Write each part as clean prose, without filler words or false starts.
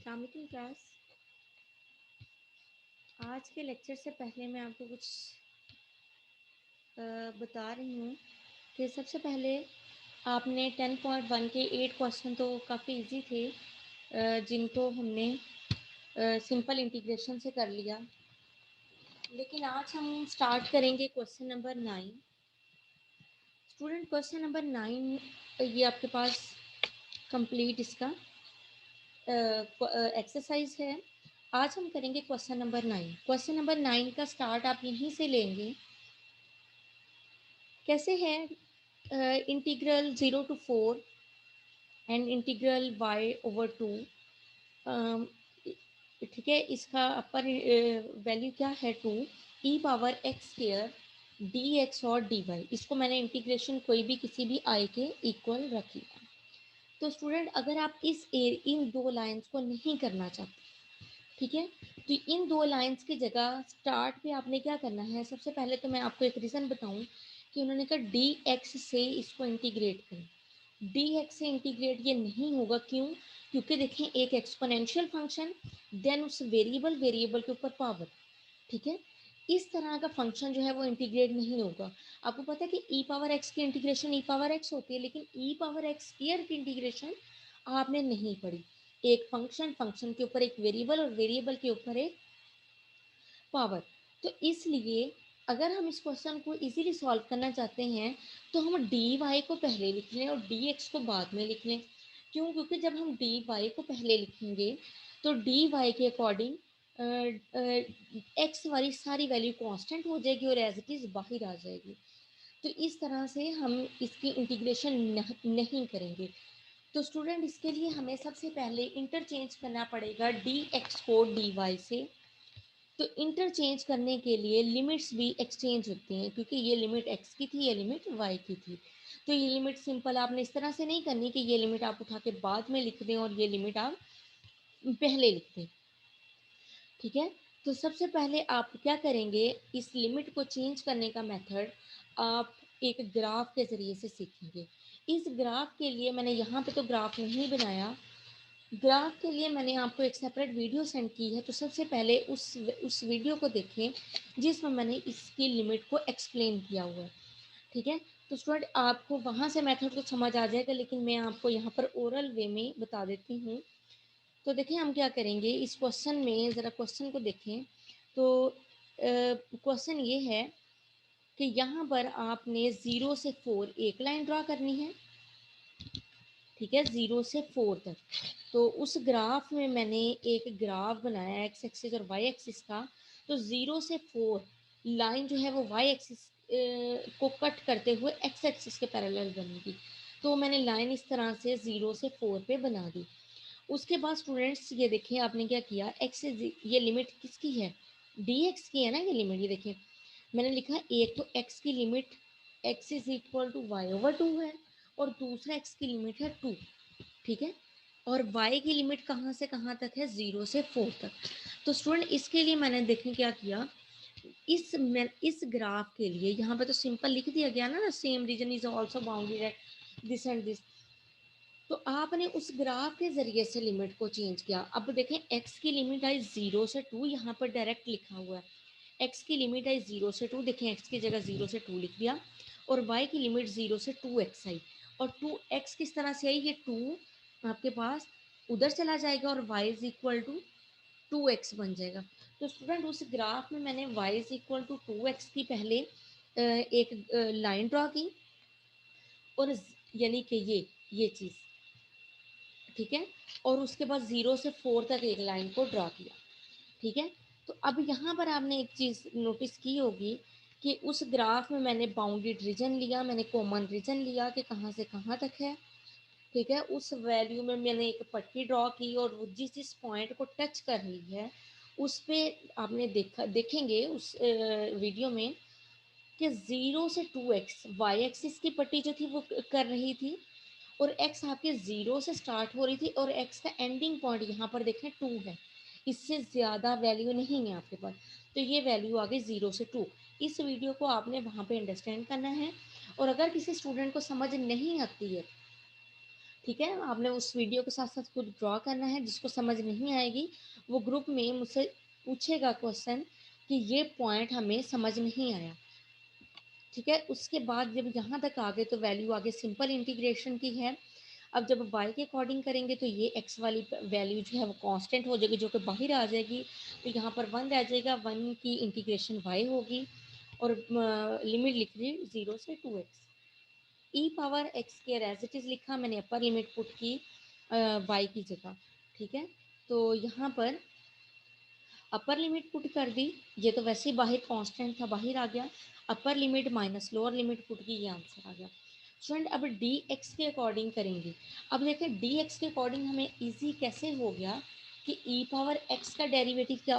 अस्सलाम वालेकुम क्लास। आज के लेक्चर से पहले मैं आपको कुछ बता रही हूँ कि सबसे पहले आपने 10.1 के 8 क्वेश्चन तो काफ़ी इजी थे, जिनको हमने सिंपल इंटीग्रेशन से कर लिया। लेकिन आज हम स्टार्ट करेंगे question number 9। Student question number 9 ये आपके पास कंप्लीट इसका एक्सरसाइज है। आज हम करेंगे क्वेश्चन नंबर 9। क्वेश्चन नंबर 9 का स्टार्ट आप यहीं से लेंगे। कैसे है? Integral 0 to 4 and integral y/2। ठीक है, इसका अपर वैल्यू क्या है 2 e⁻x² dx और dy। इसको मैंने इंटीग्रेशन कोई भी किसी भी i के इक्वल रख लिया। तो स्टूडेंट अगर आप इन दो लाइंस को नहीं करना चाहते, ठीक है, तो इन दो लाइंस की जगह स्टार्ट पे आपने क्या करना है? सबसे पहले तो मैं आपको एक रीज़न बताऊं कि उन्होंने कहा dx से इसको इंटीग्रेट करें। dx से इंटीग्रेट ये नहीं होगा, क्यों? क्योंकि देखें, एक एक्सपोनेंशियल फंक्शन, देन उस वेरिएबल के ऊपर पावर, ठीक है, इस तरह का फंक्शन जो है वो इंटीग्रेट नहीं होगा। आपको पता है कि e⁻x की इंटीग्रेशन e⁻x होती है, लेकिन e⁻x² की इंटीग्रेशन आपने नहीं पढ़ी। एक फंक्शन के ऊपर एक वेरिएबल और वेरिएबल के ऊपर एक पावर। तो इसलिए अगर हम इस क्वेश्चन को इजीली सॉल्व करना चाहते हैं तो हम dy को पहले लिख लें और dx को बाद में लिख लें। क्यों? क्योंकि जब हम dy को पहले लिखेंगे तो dy के अकॉर्डिंग x वाली सारी वैल्यू कांस्टेंट हो जाएगी और एज इट इज़ बाहर आ जाएगी। तो इस तरह से हम इसकी इंटीग्रेशन नहीं करेंगे। तो स्टूडेंट इसके लिए हमें सबसे पहले इंटरचेंज करना पड़ेगा dx को dy से। तो इंटरचेंज करने के लिए लिमिट्स भी एक्सचेंज होती हैं, क्योंकि ये लिमिट x की थी, ये लिमिट y की थी। तो ये लिमिट सिंपल आपने इस तरह से नहीं करनी कि ये लिमिट आप उठा के बाद में लिख दें और ये लिमिट आप पहले लिख दें, ठीक है। तो सबसे पहले आप क्या करेंगे, इस लिमिट को चेंज करने का मेथड आप एक ग्राफ के ज़रिए से सीखेंगे। इस ग्राफ के लिए मैंने यहाँ पे तो ग्राफ नहीं बनाया, ग्राफ के लिए मैंने आपको एक सेपरेट वीडियो सेंड की है। तो सबसे पहले उस वीडियो को देखें जिसमें मैंने इसकी लिमिट को एक्सप्लेन किया हुआ है, ठीक है। तो स्टूडेंट आपको वहाँ से मेथड तो समझ आ जाएगा, लेकिन मैं आपको यहाँ पर ओरल वे में बता देती हूँ। तो देखिए हम क्या करेंगे इस क्वेश्चन में, ज़रा क्वेश्चन को देखें। तो क्वेश्चन ये है कि यहाँ पर आपने 0 से 4 एक लाइन ड्रा करनी है, ठीक है, 0 से 4 तक। तो उस ग्राफ में मैंने एक ग्राफ बनाया एक्स एक्सिस और वाई एक्सिस का। तो 0 से 4 लाइन जो है वो वाई एक्सिस को कट करते हुए एक्स एक्सिस के पैरेलल बनेगी। तो मैंने लाइन इस तरह से 0 से 4 पे बना दी। उसके बाद स्टूडेंट्स ये देखिए आपने क्या किया, एक्स ये लिमिट किसकी है? dx की है ना ये लिमिट। ये देखिए मैंने लिखा एक तो x की limit x is equal to y/2 है और दूसरा x की लिमिट है 2, ठीक है। और y की लिमिट कहाँ से कहाँ तक है? 0 से 4 तक। तो स्टूडेंट इसके लिए मैंने देखिए क्या किया, इस ग्राफ के लिए यहाँ पे तो सिंपल लिख दिया गया ना, same region is also bounded at this and this. तो आपने उस ग्राफ के जरिए से लिमिट को चेंज किया। अब देखें x की लिमिट आई 0 से 2, यहाँ पर डायरेक्ट लिखा हुआ है x की लिमिट आई 0 से 2। देखें x की जगह 0 से 2 लिख दिया और y की लिमिट 0 से 2x आई। और 2x किस तरह से आई? ये 2 आपके पास उधर चला जाएगा और y is equal to 2x बन जाएगा। तो स्टूडेंट उस ग्राफ में मैंने y is equal to 2x की पहले एक लाइन ड्रॉ की, और यानी कि ये चीज़, ठीक है, और उसके बाद 0 से 4 तक एक लाइन को ड्रा किया, ठीक है। तो अब यहाँ पर आपने एक चीज़ नोटिस की होगी कि उस ग्राफ में मैंने बाउंडेड रीजन लिया, मैंने कॉमन रीजन लिया कि कहाँ से कहाँ तक है, ठीक है। उस वैल्यू में मैंने एक पट्टी ड्रॉ की और वो जिस जिस पॉइंट को टच कर रही है उस पे आपने देखेंगे उस वीडियो में कि 0 से 2x वाई एक्सिस की पट्टी जो थी वो कर रही थी, और x आपके 0 से स्टार्ट हो रही थी और x का एंडिंग पॉइंट यहाँ पर देखें 2 है। इससे ज़्यादा वैल्यू नहीं है आपके पास। तो ये वैल्यू आ गई 0 से 2। इस वीडियो को आपने वहाँ पे अंडरस्टैंड करना है। और अगर किसी स्टूडेंट को समझ नहीं आती है, ठीक है, आपने उस वीडियो के साथ साथ खुद ड्रॉ करना है। जिसको समझ नहीं आएगी वो ग्रुप में मुझसे पूछेगा क्वेश्चन कि ये पॉइंट हमें समझ नहीं आया। ठीक है, उसके बाद जब यहाँ तक आ गए तो वैल्यू आगे सिंपल इंटीग्रेशन की है। अब जब y के अकॉर्डिंग करेंगे तो ये x वाली वैल्यू जो है वो कांस्टेंट हो जाएगी, जो कि बाहर आ जाएगी। तो यहाँ पर 1 रह जाएगा, 1 की इंटीग्रेशन y होगी और लिमिट लिख ली 0 से 2x। E power x square as it is लिखा मैंने, अपर लिमिट पुट की y की जगह। ठीक है, तो यहाँ पर अपर लिमिट पुट कर दी, ये तो वैसे ही बाहर कांस्टेंट था, बाहर आ गया। Upper limit minus lower limit put की, ये आंसर आ गया। स्टूडेंट अब डी एक्स के अकॉर्डिंग करेंगे। अब देखें डी एक्स के अकॉर्डिंग हमें इजी कैसे हो गया कि ई पावर एक्स का डेरिवेटिव क्या,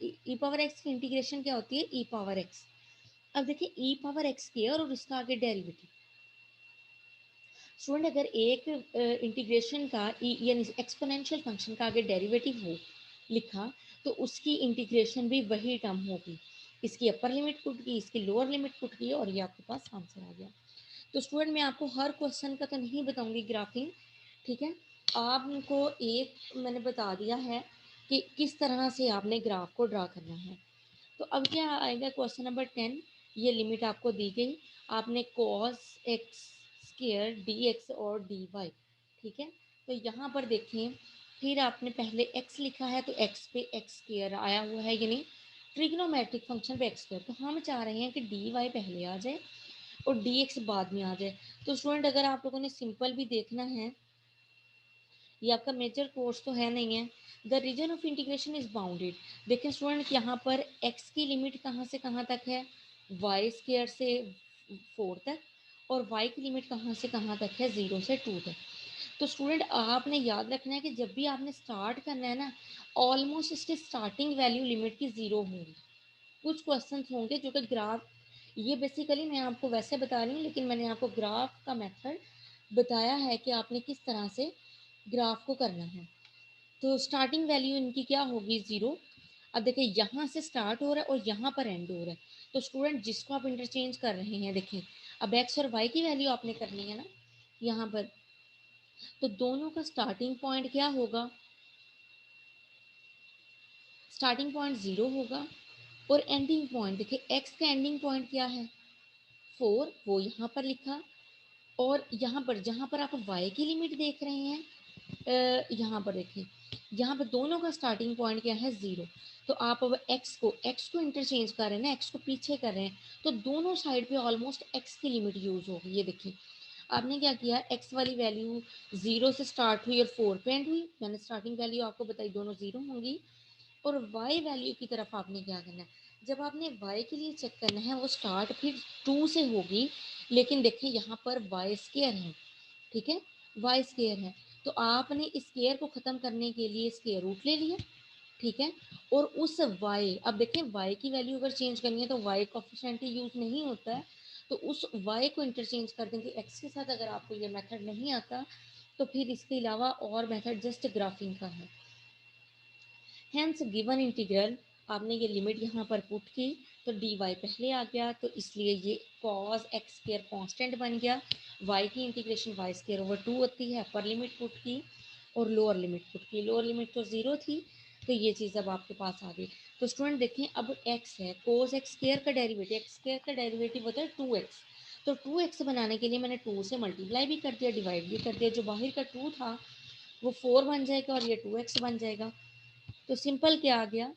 ई पावर एक्स की इंटीग्रेशन क्या होती है, ई पावर एक्स। अब देखिए ई पावर एक्स स्क्वायर और इसका आगे डेरिवेटिव। स्टूडेंट अगर एक इंटीग्रेशन का यानी एक्सपोनेंशियल फंक्शन का आगे डेरिवेटिव हो लिखा, तो उसकी इंटीग्रेशन भी वही टर्म होगी। इसकी अपर लिमिट पुट की, इसकी लोअर लिमिट पुट की, और ये आपके पास आंसर आ गया। तो स्टूडेंट मैं आपको हर क्वेश्चन का तो नहीं बताऊंगी ग्राफिंग। ठीक है, आपको एक मैंने बता दिया है कि किस तरह से आपने ग्राफ को ड्रा करना है। तो अब क्या आएगा क्वेश्चन नंबर 10। ये लिमिट आपको दी गई, आपने cos x स्क्वायर dx और dy। ठीक है, तो यहाँ पर देखें, फिर आपने पहले x लिखा है तो x पे x स्क्वायर आया हुआ है, यानी ट्रिग्नोमेट्रिक फंक्शन पे x स्क्वायर। तो हम चाह रहे हैं कि dy पहले आ जाए और dx बाद में आ जाए। तो स्टूडेंट अगर आप लोगों ने सिंपल भी देखना है, ये आपका मेजर कोर्स तो है नहीं है। The region of integration is bounded. देखें स्टूडेंट यहाँ पर x की लिमिट कहाँ से कहाँ तक है, वाई स्क्वायर से 4 तक, और y की लिमिट कहाँ से कहाँ तक है, 0 से 2 तक। तो स्टूडेंट आपने याद रखना है कि जब भी आपने स्टार्ट करना है ना, ऑलमोस्ट इसकी स्टार्टिंग वैल्यू लिमिट की 0 होगी। कुछ क्वेश्चन होंगे जो कि ग्राफ, ये बेसिकली मैं आपको वैसे बता रही हूँ, लेकिन मैंने आपको ग्राफ का मेथड बताया है कि आपने किस तरह से ग्राफ को करना है। तो स्टार्टिंग वैल्यू इनकी क्या होगी, 0। अब देखिए यहाँ से स्टार्ट हो रहा है और यहाँ पर एंड हो रहा है। तो स्टूडेंट जिसको आप इंटरचेंज कर रहे हैं, देखिए अब एक्स और वाई की वैल्यू आपने करनी है ना यहाँ पर, तो दोनों का स्टार्टिंग पॉइंट क्या होगा, स्टार्टिंग पॉइंट 0 होगा और एंडिंग पॉइंट, देखिए एक्स का एंडिंग पॉइंट क्या है, 4, वो यहाँ पर लिखा। और यहाँ पर जहाँ पर आप y की लिमिट देख रहे हैं, यहाँ पर देखिए, यहाँ पर दोनों का स्टार्टिंग पॉइंट क्या है, 0। तो आप अब x को इंटरचेंज कर रहे हैं ना, x को पीछे कर रहे हैं, तो दोनों साइड पे ऑलमोस्ट x की लिमिट यूज होगी। ये देखिए आपने क्या किया, x वाली वैल्यू 0 से स्टार्ट हुई और 4 पे एंड हुई, मैंने स्टार्टिंग वैल्यू आपको बताई, दोनों 0 होंगी। और y वैल्यू की तरफ आपने क्या करना है, जब आपने y के लिए चेक करना है, वो स्टार्ट फिर 2 से होगी, लेकिन देखिए यहाँ पर वाई स्केयर है। ठीक है, वाई स्केयर है, तो आपने स्केयर को ख़त्म करने के लिए स्केयर रूट ले लिया। ठीक है, और उस y, अब देखें y की वैल्यू अगर चेंज करनी है तो y कोफिशिएंट यूज़ नहीं होता है, तो उस y को इंटरचेंज कर देंगे x के साथ। अगर आपको ये मेथड नहीं आता तो फिर इसके अलावा और मेथड जस्ट ग्राफिंग का है। हैंस गिवन इंटीग्रल, आपने ये लिमिट यहाँ पर पुट की तो डी वाई पहले आ गया, तो इसलिए ये कॉस एक्स स्क्वायर कांस्टेंट बन गया। वाई की इंटीग्रेशन वाई स्क्वायर ओवर 2 होती है, अपर लिमिट पुट की और लोअर लिमिट पुट की। लोअर लिमिट तो 0 थी, तो ये चीज़ अब आपके पास आ गई। तो स्टूडेंट देखें, अब x है, कोस एक्स स्क्वायर का डेरिवेटिव, एक्स स्क्वायर का डेरिवेटिव होता है 2x। तो 2x बनाने के लिए मैंने 2 से मल्टीप्लाई भी कर दिया, डिवाइड भी कर दिया। जो बाहर का 2 था वो 4 बन जाएगा और ये 2x बन जाएगा। तो सिंपल क्या आ गया,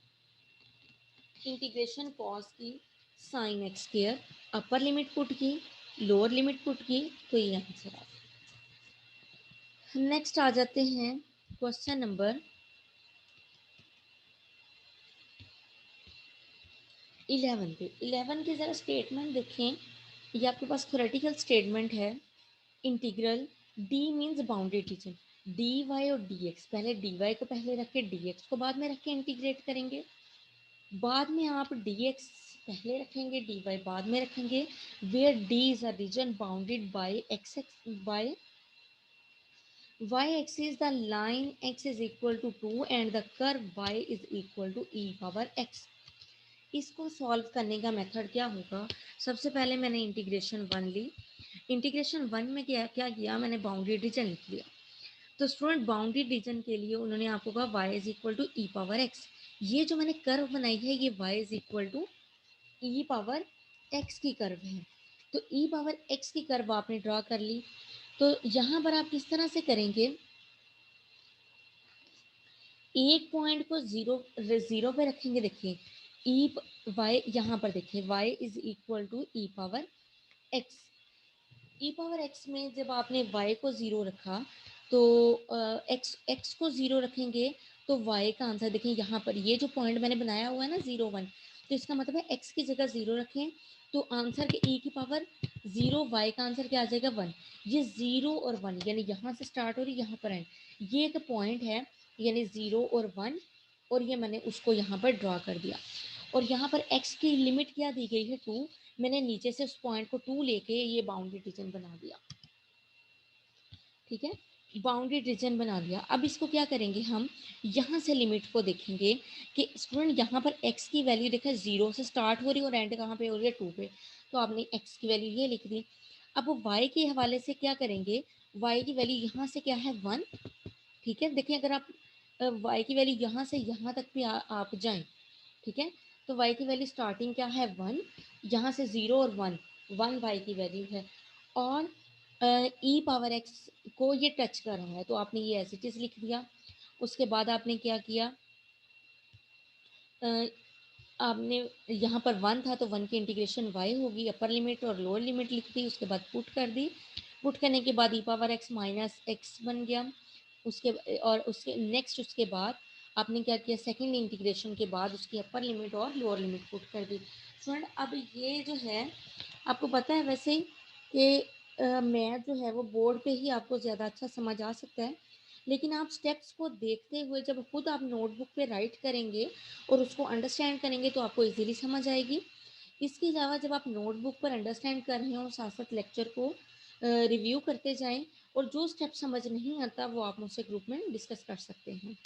इंटीग्रेशन कॉस की साइन एक्स स्क्वायर, अपर लिमिट पुट की, लोअर लिमिट पुट की, तो ये आंसर आ गया। नेक्स्ट आ जाते हैं क्वेश्चन नंबर 11 पे। 11 के ज़रा स्टेटमेंट देखें, ये आपके पास थ्योरेटिकल स्टेटमेंट है। Integral d means bounded region, d y और डी एक्स, पहले डी वाई को पहले रख के डी एक्स को बाद में रख के इंटीग्रेट करेंगे। बाद में आप dx पहले रखेंगे, dy बाद में रखेंगे। Where d is a region bounded by x by y axis, the line x is equal to 2 and the curve y is equal to e power x। इसको सॉल्व करने का मेथड क्या होगा, सबसे पहले मैंने इंटीग्रेशन 1 ली, इंटीग्रेशन वन में क्या क्या किया, मैंने बाउंड्री रीजन लिख लिया। तो स्टूडेंट बाउंड्री रीजन के लिए उन्होंने आपको कहा y is equal to e power x. ये जो मैंने कर्व बनाई है ये y is equal to e power x की कर्व है। तो ई पावर एक्स की कर्व आपने ड्रॉ कर ली। तो यहाँ पर आप किस तरह से करेंगे, एक पॉइंट को जीरो जीरो पे रखेंगे। देखिए ई वाई, यहाँ पर देखिए y is equal to e power x. E power x में जब आपने y को ज़ीरो रखा तो x को ज़ीरो रखेंगे तो y का आंसर देखें, यहाँ पर ये जो पॉइंट मैंने बनाया हुआ है ना 0 1, तो इसका मतलब है x की जगह 0 रखें तो आंसर के e की पावर 0, y का आंसर क्या आ जाएगा 1। ये 0 और 1 यानी यहाँ से स्टार्ट हो रही यहाँ पर एंड, ये एक पॉइंट है यानी 0 और 1, और ये मैंने उसको यहाँ पर ड्रॉ कर दिया। और यहाँ पर x की लिमिट क्या दी गई है 2, मैंने नीचे से उस पॉइंट को 2 लेके ये बाउंड्री रीजन बना दिया। ठीक है, बाउंड्री रीजन बना दिया। अब इसको क्या करेंगे, हम यहाँ से लिमिट को देखेंगे कि स्टूडेंट यहाँ पर x की वैल्यू देखा 0 से स्टार्ट हो रही है और एंड कहाँ पे हो रही है 2 पे, तो आपने x की वैल्यू ये लिख दी। अब y के हवाले से क्या करेंगे, y की वैल्यू यहाँ से क्या है 1। ठीक है, देखिए अगर आप y की वैल्यू यहाँ से यहाँ तक भी आप जाएं, ठीक है, तो y की वैल्यू स्टार्टिंग क्या है 1, यहाँ से 0 और 1, 1 y की वैल्यू है, और ई पावर एक्स को ये टच कर रहा है तो आपने ये एज इट इज लिख दिया। उसके बाद आपने क्या किया, अ, आपने यहाँ पर 1 था तो 1 की इंटीग्रेशन y होगी, अपर लिमिट और लोअर लिमिट लिख दी, उसके बाद पुट कर दी। पुट करने के बाद ई पावर एक्स माइनस एक्स बन गया। उसके और उसके नेक्स्ट उसके बाद आपने क्या किया, सेकंड इंटीग्रेशन के बाद उसकी अपर लिमिट और लोअर लिमिट पुट कर दी। स्टूडेंट अब ये जो है आपको पता है वैसे कि मैथ जो है वो बोर्ड पे ही आपको ज़्यादा अच्छा समझ आ सकता है, लेकिन आप स्टेप्स को देखते हुए जब खुद आप नोटबुक पे राइट करेंगे और उसको अंडरस्टैंड करेंगे तो आपको इजीली समझ आएगी। इसके अलावा जब आप नोटबुक पर अंडरस्टैंड कर रहे हो साथ साथ लेक्चर को रिव्यू करते जाएं, और जो स्टेप समझ नहीं आता वो आप मुझसे ग्रुप में डिस्कस कर सकते हैं।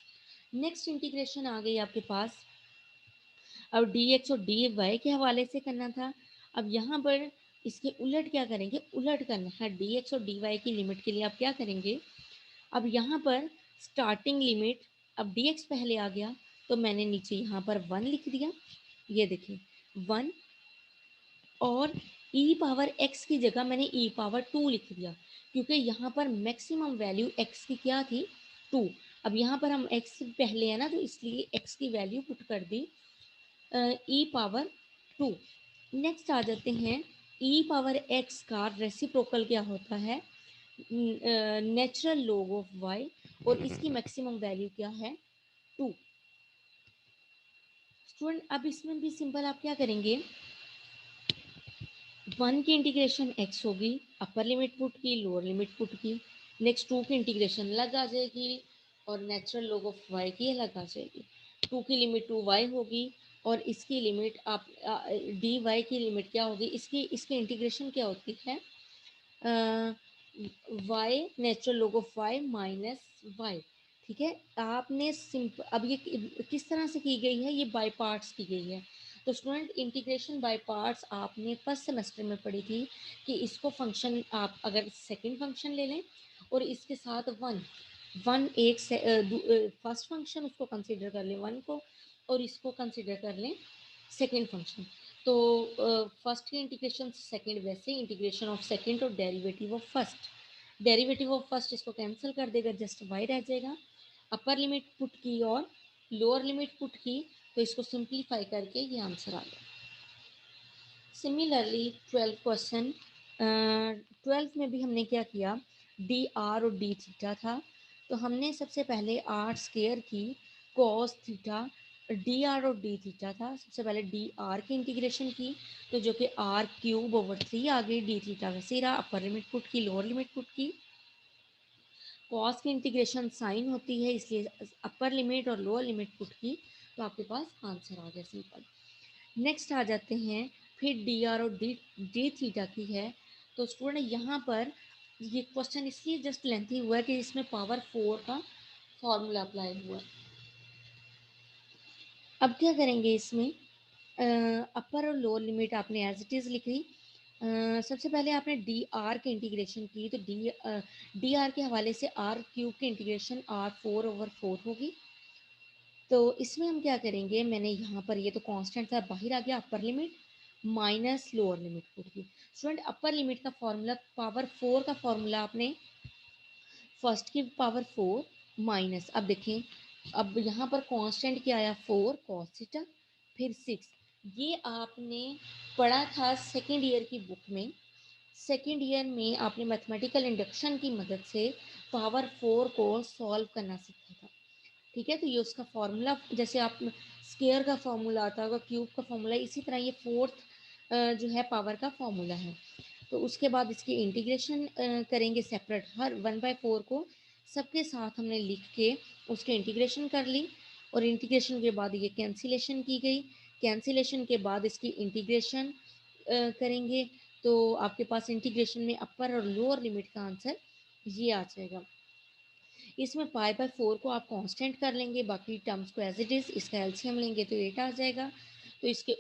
नेक्स्ट इंटीग्रेशन आ गई आपके पास, अब डी एक्स और डी वाई के हवाले से करना था। अब यहाँ पर इसके उलट क्या करेंगे, उलट करना है डी एक्स और डी वाई की लिमिट के लिए आप क्या करेंगे, अब यहाँ पर स्टार्टिंग लिमिट, अब डी एक्स पहले आ गया तो मैंने नीचे यहाँ पर 1 लिख दिया, ये देखिए 1, और ई पावर एक्स की जगह मैंने ई पावर 2 लिख दिया क्योंकि यहाँ पर मैक्सिमम वैल्यू एक्स की क्या थी 2। अब यहाँ पर हम एक्स पहले है ना तो इसलिए एक्स की वैल्यू पुट कर दी ई पावर 2। नेक्स्ट आ जाते हैं, ई पावर एक्स का रेसिप्रोकल क्या होता है, नेचुरल लॉग ऑफ वाई, और इसकी मैक्सिमम वैल्यू क्या है 2। स्टूडेंट अब इसमें भी सिंपल आप क्या करेंगे, 1 की इंटीग्रेशन x होगी, अपर लिमिट पुट की, लोअर लिमिट पुट की, नेक्स्ट 2 की इंटीग्रेशन अलग आ जाएगी और नेचुरल लॉग ऑफ y की अलग आ जाएगी। 2 की लिमिट 2y होगी और इसकी लिमिट आप डी वाई की लिमिट क्या होगी, इसकी इसकी इंटीग्रेशन क्या होती है, y natural log of y minus y। ठीक है, आपने सिंपल अब ये किस तरह से की गई है, ये बाय पार्ट्स की गई है। तो स्टूडेंट इंटीग्रेशन बाय पार्ट्स आपने फर्स्ट सेमेस्टर में पढ़ी थी कि इसको फंक्शन आप अगर सेकंड फंक्शन ले लें और इसके साथ वन वन एक से फर्स्ट फंक्शन उसको कंसीडर कर लें वन को, और इसको कंसीडर कर लें सेकंड फंक्शन, तो फर्स्ट की इंटीग्रेशन सेकंड, वैसे इंटीग्रेशन ऑफ सेकंड और derivative of first, derivative of first इसको कैंसिल कर देगा, जस्ट वाई रह जाएगा। अपर लिमिट पुट की और लोअर लिमिट पुट की तो इसको सिंप्लीफाई करके ये आंसर आ गया। सिमिलरली 12 क्वेश्चन, 12 में भी हमने क्या किया, डी आर और डी थीटा था, तो हमने सबसे पहले आर स्केयर की कॉस थीटा, डी आर और डी थीटा था, सबसे पहले डी आर की इंटीग्रेशन की तो जो कि आर क्यूब ओवर 3 आ गई, डी थीटा वैसे रहा, अपर लिमिट पुट की लोअर लिमिट पुट की, कॉस की इंटीग्रेशन साइन होती है इसलिए अपर लिमिट और लोअर लिमिट पुट की तो आपके पास आंसर आ गया सिंपल। नेक्स्ट आ जाते हैं, फिर डी आर और डी डी थीटा की है, तो स्टूडेंट यहाँ पर ये क्वेश्चन इसलिए जस्ट लेंथी हुआ है कि इसमें पावर 4 का फॉर्मूला अप्लाई हुआ है। अब क्या करेंगे इसमें, अपर और लोअर लिमिट आपने एज इट इज़ लिख ली, सबसे पहले आपने डी आर की इंटीग्रेशन की, तो डी आर के हवाले से आर क्यूब की इंटीग्रेशन R4/4 होगी। तो इसमें हम क्या करेंगे, मैंने यहाँ पर ये तो कांस्टेंट था, बाहर आ गया upper limit minus lower limit put की। स्टूडेंट अपर लिमिट का फॉर्मूला पावर 4 का फॉर्मूला आपने फर्स्ट की पावर 4 माइनस, अब देखें, अब यहाँ पर कांस्टेंट क्या आया 4 cos थीटा, फिर 6, ये आपने पढ़ा था सेकेंड ईयर की बुक में। सेकेंड ईयर में आपने मैथमेटिकल इंडक्शन की मदद से पावर 4 को सॉल्व करना सीखा था। ठीक है, तो ये उसका फॉर्मूला, जैसे आप स्केयर का फॉर्मूला आता होगा, क्यूब का फॉर्मूला, इसी तरह ये फोर्थ जो है पावर का फॉर्मूला है। तो उसके बाद इसकी इंटीग्रेशन करेंगे सेपरेट, हर 1/4 को सबके साथ हमने लिख के उसके इंटीग्रेशन कर ली, और इंटीग्रेशन के बाद ये कैंसिलेशन की गई, कैंसिलेशन के बाद इसकी इंटीग्रेशन करेंगे, तो आपके पास इंटीग्रेशन में अपर और लोअर लिमिट का आंसर ये आ जाएगा। इसमें पाई/4 को आप कांस्टेंट कर लेंगे, बाकी टर्म्स को एज इट इज़, इसका एलसीएम लेंगे तो 8 आ जाएगा। तो इसके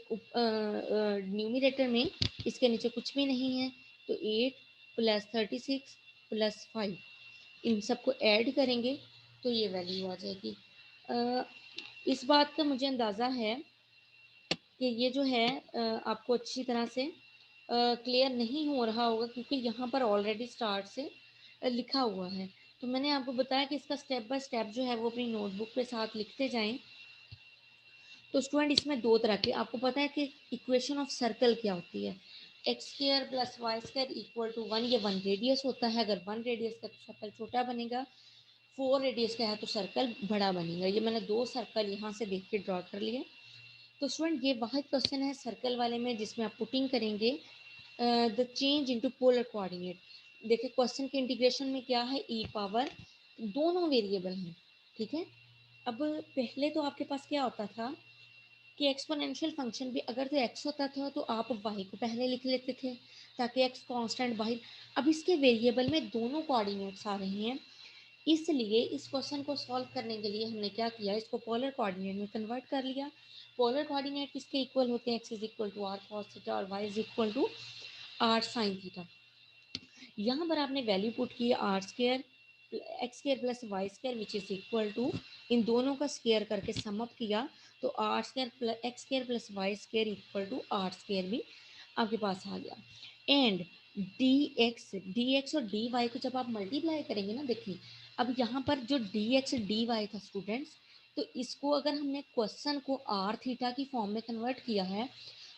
न्यूमरेटर में इसके नीचे कुछ भी नहीं है, तो 8 + 36 + 5, इन सबको ऐड करेंगे तो ये वैल्यू आ जाएगी। अ, इस बात का मुझे अंदाज़ा है कि ये जो है आपको अच्छी तरह से क्लियर नहीं हो रहा होगा, क्योंकि यहाँ पर ऑलरेडी स्टार्ट से लिखा हुआ है। तो मैंने आपको बताया कि इसका स्टेप बाय स्टेप जो है वो अपनी नोटबुक पे साथ लिखते जाएं। तो स्टूडेंट इसमें दो तरह के, आपको पता है कि इक्वेशन ऑफ सर्कल क्या होती है, x² + y² = 1, ये 1 रेडियस होता है। अगर 1 रेडियस का तो सर्कल छोटा बनेगा, 4 रेडियस का है तो सर्कल बड़ा बनेगा। ये मैंने दो सर्कल यहाँ से देख के ड्रॉ कर लिए। तो स्टूडेंट ये वाहिद क्वेश्चन है सर्कल वाले में जिसमें आप पुटिंग करेंगे the change into polar coordinate. देखिए क्वेश्चन के इंटीग्रेशन में क्या है, ई पावर, दोनों वेरिएबल हैं। ठीक है, अब पहले तो आपके पास क्या होता था कि एक्सपोनेंशियल फंक्शन भी अगर तो एक्स होता था तो आप वाई को पहले लिख लेते थे ताकि एक्स कांस्टेंट बाहर। अब इसके वेरिएबल में दोनों कोऑर्डिनेट्स आ रहे हैं, इसलिए इस क्वेश्चन को सॉल्व करने के लिए हमने क्या किया, इसको पोलर कोऑर्डिनेट में कन्वर्ट कर लिया। पोलर कोऑर्डिनेट किसके इक्वल होते हैं, X is equal to R cos theta और Y is equal to R sine theta. यहाँ पर आपने वैल्यू पुट की R² x² + y² which is equal to, इन दोनों का स्केयर करके समअप किया तो R² x² + y² equal to R² भी आपके पास आ गया। एंड dx और dy को जब आप मल्टीप्लाई करेंगे ना, देखिए अब यहाँ पर जो dx dy था स्टूडेंट्स, तो इसको अगर हमने क्वेश्चन को r थीटा की फॉर्म में कन्वर्ट किया है,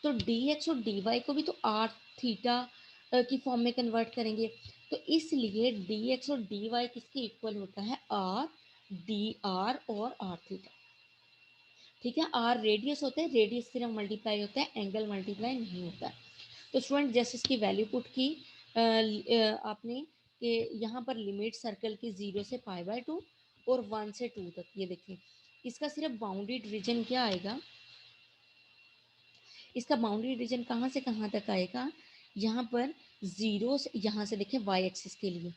तो dx और dy को भी तो r थीटा की फॉर्म में कन्वर्ट करेंगे। तो इसलिए dx और dy किसके इक्वल होता है, r dr और r थीटा। ठीक है, r रेडियस होता है, रेडियस सिर्फ मल्टीप्लाई होता है, एंगल मल्टीप्लाई नहीं होता है। तो स्टूडेंट जैसे इसकी वैल्यू पुट की आपने कि यहाँ पर लिमिट सर्कल की 0 से π/2 और 1 से 2 तक, ये देखिए इसका सिर्फ बाउंड्री रीजन क्या आएगा, इसका बाउंड्री रीजन कहाँ से कहाँ तक आएगा, यहाँ पर 0 से, यहाँ से देखिए वाई एक्सिस के लिए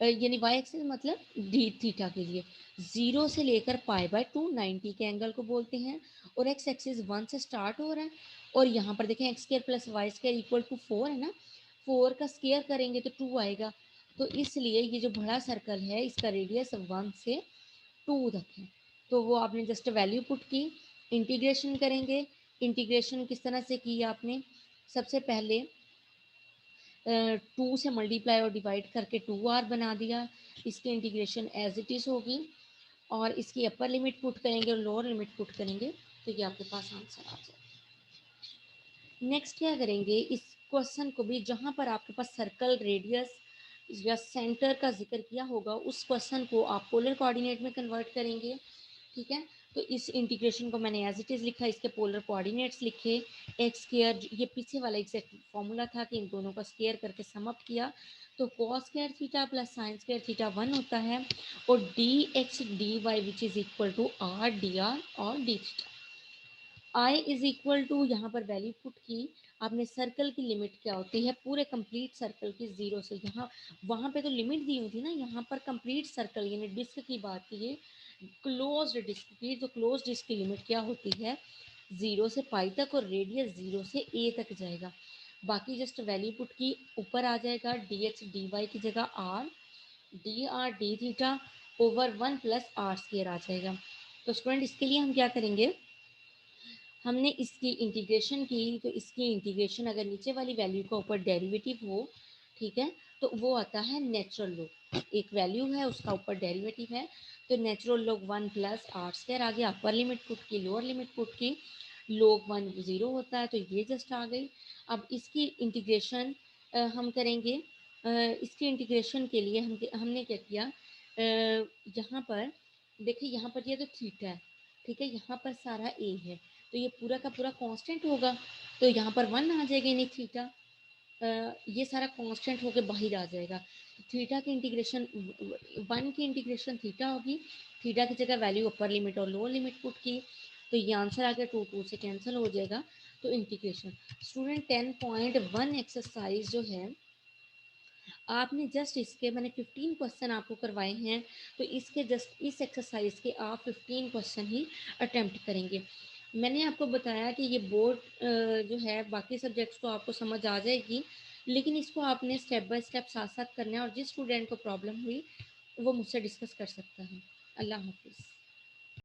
यानी वाई एक्सिस मतलब डी थीटा के लिए 0 से लेकर π/2 90 के एंगल को बोलते हैं, और एक्स एक्सिस 1 से स्टार्ट हो रहा है, और यहाँ पर देखें x² + y² = 4 है ना, 4 का स्केयर करेंगे तो 2 आएगा। तो इसलिए ये जो बड़ा सर्कल है इसका रेडियस 1 से 2 तक है। तो वो आपने जस्ट वैल्यू पुट की, इंटीग्रेशन करेंगे। इंटीग्रेशन किस तरह से की आपने, सबसे पहले 2 से मल्टीप्लाई और डिवाइड करके 2r बना दिया, इसकी इंटीग्रेशन एज इट इज़ होगी, और इसकी अपर लिमिट पुट करेंगे और लोअर लिमिट पुट करेंगे तो ये आपके पास आंसर आ जाएगा। नेक्स्ट क्या करेंगे, इस क्वेश्चन को भी जहाँ पर आपके पास सर्कल रेडियस या सेंटर का जिक्र किया होगा उस क्वेश्चन को आप पोलर कोऑर्डिनेट में कन्वर्ट करेंगे। ठीक है, तो इस इंटीग्रेशन को मैंने एज इट इज़ लिखा, इसके पोलर कोऑर्डिनेट्स लिखे, एक्स स्क्वायर, ये पीछे वाला एग्जैक्ट फॉर्मूला था कि इन दोनों का स्क्वायर करके समअप किया, तो cos square theta plus sine square theta 1 होता है, और D X D Y which is equal to R D R और D theta. I is equal to, यहाँ पर वैल्यू पुट की आपने, सर्कल की लिमिट क्या होती है पूरे कंप्लीट सर्कल की 0 से, यहाँ वहाँ पे तो लिमिट दी हुई थी ना, यहाँ पर कंप्लीट सर्कल यानी डिस्क की बात कीजिए, क्लोज डिस्क की, तो क्लोज डिस्क की लिमिट क्या होती है 0 से पाई तक, और रेडियस 0 से a तक जाएगा। बाकी जस्ट वैल्यू पुट की, ऊपर आ जाएगा डी एक्स डी वाई की जगह r, D r d theta over 1 + r² आ जाएगा। तो स्टूडेंट इसके लिए हम क्या करेंगे, हमने इसकी इंटीग्रेशन की, तो इसकी इंटीग्रेशन अगर नीचे वाली वैल्यू का ऊपर डेरिवेटिव हो, ठीक है, तो वो आता है नेचुरल लॉग। एक वैल्यू है उसका ऊपर डेरिवेटिव है, तो नेचुरल लॉग 1 + r² आ गया। अपर लिमिट पुट की, लोअर लिमिट पुट की, log 1 0 होता है, तो ये जस्ट आ गई। अब इसकी इंटीग्रेशन हम करेंगे। इसकी इंटीग्रेशन के लिए हमने क्या किया, यहाँ पर देखिए, यहाँ पर ये तो थीटा है, ठीक है, यहाँ पर सारा ए है, तो ये पूरा का पूरा कांस्टेंट होगा, तो यहाँ पर 1 आ जाएगा, यानी थीटा ये सारा कांस्टेंट होके बाहर आ जाएगा। थीटा की इंटीग्रेशन 1 की इंटीग्रेशन थीटा होगी, थीटा की जगह वैल्यू अपर लिमिट और लोअर लिमिट पुट की, तो ये आंसर आ गया, 2 2 से कैंसिल हो जाएगा। तो इंटीग्रेशन स्टूडेंट 10.1 एक्सरसाइज जो है, आपने जस्ट इसके मैंने 15 क्वेश्चन आपको करवाए हैं, तो इसके जस्ट इस एक्सरसाइज के आप 15 क्वेश्चन ही अटेम्प्ट करेंगे। मैंने आपको बताया कि ये बोर्ड जो है बाकी सब्जेक्ट्स तो आपको समझ आ जाएगी, लेकिन इसको आपने स्टेप बाय स्टेप साथ साथ करना है, और जिस स्टूडेंट को प्रॉब्लम हुई वो मुझसे डिस्कस कर सकता है। अल्लाह हाफिज़।